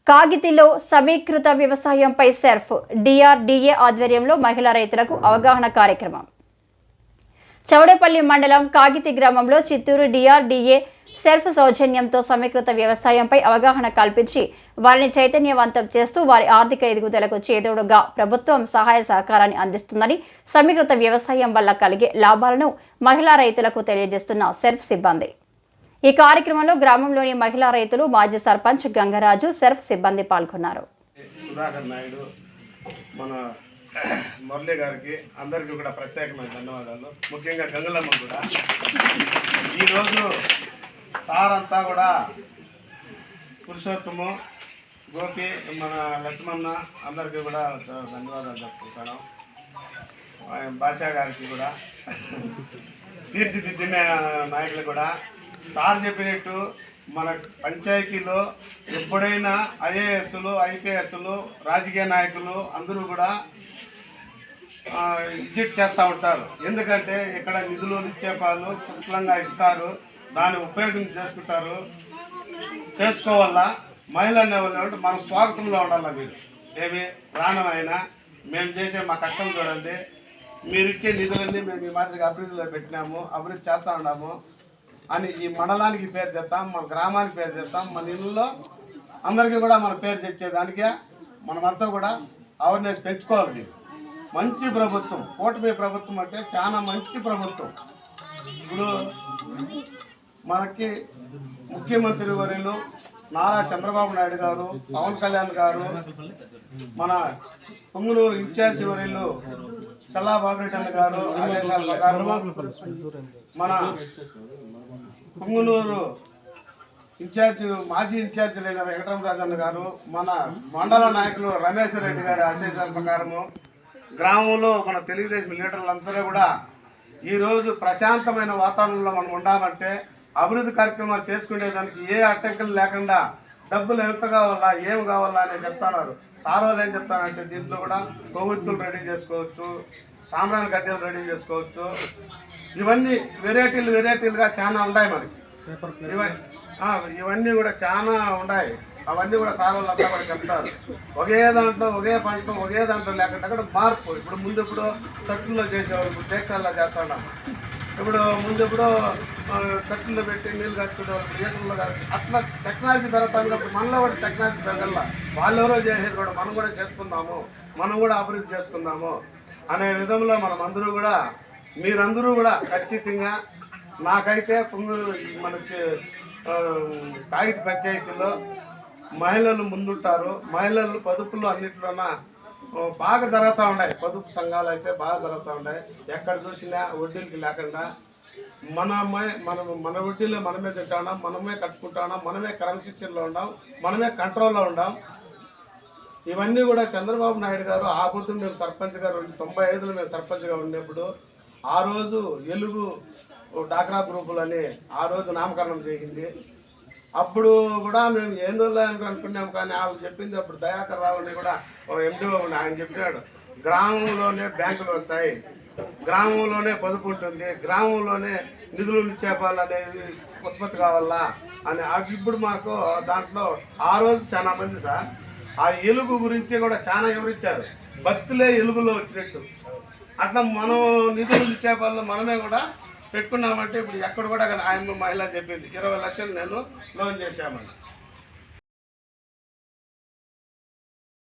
కాగితిలో సమీకృత వ్యవసాయంపై సెర్ఫ్ డిఆర్డీఏ ఆధ్వర్యంలో మహిళా రైతులకు అవగాహన కార్యక్రమం. చౌడేపల్లి మండలం కాగితి గ్రామంలో చిత్తూరు డిఆర్డీఏ సెర్ఫ్ సౌజన్యంతో సమీకృత వ్యవసాయంపై అవగాహన కల్పించి వారిని చైతన్యవంతం చేస్తూ వారి ఆర్థిక ఎదుగుదలకు చేదోడుగా ప్రభుత్వం సహాయ సహకారాన్ని అందిస్తుందని, సమీకృత వ్యవసాయం వల్ల కలిగే లాభాలను మహిళా రైతులకు తెలియజేస్తున్న సెర్ఫ్ సిబ్బంది. ఈ కార్యక్రమంలో గ్రామంలోని మహిళా రైతులు, మాజీ సర్పంచ్ గంగరాజు, సెర్ఫ్ సిబ్బంది పాల్గొన్నారు. సుధాకర్ నాయుడు, మన మురళి గారికి అందరికీ కూడా ప్రత్యేకమైన ధన్యవాదాలు. ముఖ్యంగా గంగలమ్మ కూడా ఈరోజు సార్ అంతా కూడా పురుషోత్తము, గోపి, మన లక్ష్మణ అందరికీ కూడా ధన్యవాదాలు చెప్పుకుంటాను. భాషా గారికి కూడా, తీర్చిదిద్దిన నాయకులు కూడా సార్ చెప్పినట్టు మన పంచాయతీలో ఎప్పుడైనా ఐఏఎస్లు, ఐపీఎస్లు, రాజకీయ నాయకులు అందరూ కూడా విజిట్ చేస్తూ ఉంటారు. ఎందుకంటే ఇక్కడ నిధులు, నిక్షేపాలు పుష్కలంగా ఇస్తారు, దాన్ని ఉపయోగం చేసుకుంటారు. చేసుకోవాలా మహిళ అనేవాళ్ళు మన స్వాగతంలో ఉండాలి. మీరు ఏమి ప్రాణమైనా మేము చేసే మా కష్టం చూడండి, మీరు ఇచ్చే నిధులన్నీ మేము ఈ మాదిరిగా అభివృద్ధిలో పెట్టినాము, అభివృద్ధి చేస్తూ ఉన్నాము అని ఈ మండలానికి పేరు తెస్తాం, మన గ్రామానికి పేరు తెస్తాం, మన ఇళ్ళలో అందరికీ కూడా మన పేరు తెచ్చేదానికే మనమంతా కూడా అవేర్నెస్ పెంచుకోవాలి. మంచి ప్రభుత్వం, కూటమి ప్రభుత్వం అంటే చాలా మంచి ప్రభుత్వం. ఇప్పుడు మనకి ముఖ్యమంత్రి వర్యులు నారా చంద్రబాబు నాయుడు గారు, పవన్ కళ్యాణ్ గారు, మన పొంగునూరు ఇన్ఛార్జి వర్యులు చల్లా బాబురెడ్డి గారు ఆదేశాల ప్రకారం మన పొంగునూరు ఇన్ఛార్జి, మాజీ ఇన్ఛార్జిలైన వెంకటరామరాజన్న గారు, మన మండల నాయకులు రమేష్ రెడ్డి గారి ఆదేశాల ప్రకారము గ్రామంలో మన తెలుగుదేశం లీడర్లందరూ కూడా ఈరోజు ప్రశాంతమైన వాతావరణంలో మనం ఉండాలంటే అభివృద్ధి కార్యక్రమాలు చేసుకునేదానికి ఏ అడ్డంకులు లేకుండా డబ్బులు ఎంత కావాలా, ఏం కావాలా అని చెప్తున్నారు. సార్ వాళ్ళు ఏం చెప్తానంటే దీంట్లో కూడా కొవ్వొత్తులు రెడీ చేసుకోవచ్చు, సాంబ్రాణి గడ్డలు రెడీ చేసుకోవచ్చు. ఇవన్నీ వెరైటీలుగా చాలా ఉన్నాయి మనకి. ఇవన్నీ కూడా చాలా ఉన్నాయి. అవన్నీ కూడా సార్ వాళ్ళంతా కూడా చెప్తారు. ఒకే దాంట్లో, ఒకే పంటలో, ఒకే దాంట్లో లేకుండా కూడా మార్పు. ఇప్పుడు ముందు సట్టుల్లో చేసేవాళ్ళు, ఇప్పుడు టేక్సాల్లో చేస్తున్నాం. ఇప్పుడు ముందు కట్టుల్లో పెట్టి నీళ్ళు కాచుకునేవాళ్ళు, లీటర్లో కాదు. అట్లా టెక్నాలజీ పెరుగుతాం కాబట్టి మనలో కూడా టెక్నాలజీ పెరగల. వాళ్ళు ఎవరో చేసేది కూడా మనం కూడా చేసుకుందాము, మనం కూడా అభివృద్ధి చేసుకుందాము అనే విధంలో మనం అందరూ కూడా, మీరందరూ కూడా ఖచ్చితంగా నాకైతే మన కాగిత పంచాయతీలో మహిళలు ముందుంటారు. మహిళలు పొదుపులు అన్నింటిలోన బాగా జరుగుతూ ఉన్నాయి. పొదుపు సంఘాలు అయితే బాగా జరుగుతూ ఉన్నాయి. ఎక్కడ చూసినా వడ్డీలకి లేకుండా మన వడ్డీలో మనమే తింటున్నాం, మనమే కట్టుకుంటున్నాం, మనమే క్రమశిక్షణలో ఉన్నాం, మనమే కంట్రోల్లో ఉన్నాం. ఇవన్నీ కూడా చంద్రబాబు నాయుడు గారు ఆ పొద్దున్న మేము సర్పంచ్ గారు 95లో మేము సర్పంచ్గా ఉన్నప్పుడు ఆ రోజు ఎలుగు డాక్రా గ్రూపులు అని ఆ రోజు నామకరణం చేసింది. అప్పుడు కూడా మేము ఏం అనుకున్నాం, కానీ వాళ్ళు చెప్పింది అప్పుడు దయాకర్ రావు అని కూడా ఎండిఓ ఆయన చెప్పినాడు, గ్రామంలోనే బ్యాంకులు వస్తాయి, గ్రామంలోనే పొదుపు ఉంటుంది, గ్రామంలోనే నిధులు నిక్షేపాలు అనేది ఉత్పత్తి కావాలా అని. ఇప్పుడు మాకు దాంట్లో ఆ రోజు చాలా మంది సార్ ఆ ఎలుగు గురించి కూడా చాలా వివరించారు. బతుకులే ఎలుగులో వచ్చినట్టు అట్లా మనం నిధులు నిక్షేపాల్లో మనమే కూడా పెట్టుకున్నామంటే ఇప్పుడు ఎక్కడ కూడా ఆయన మహిళ చెప్పింది 20 లక్షలు నేను లోన్ చేశామని.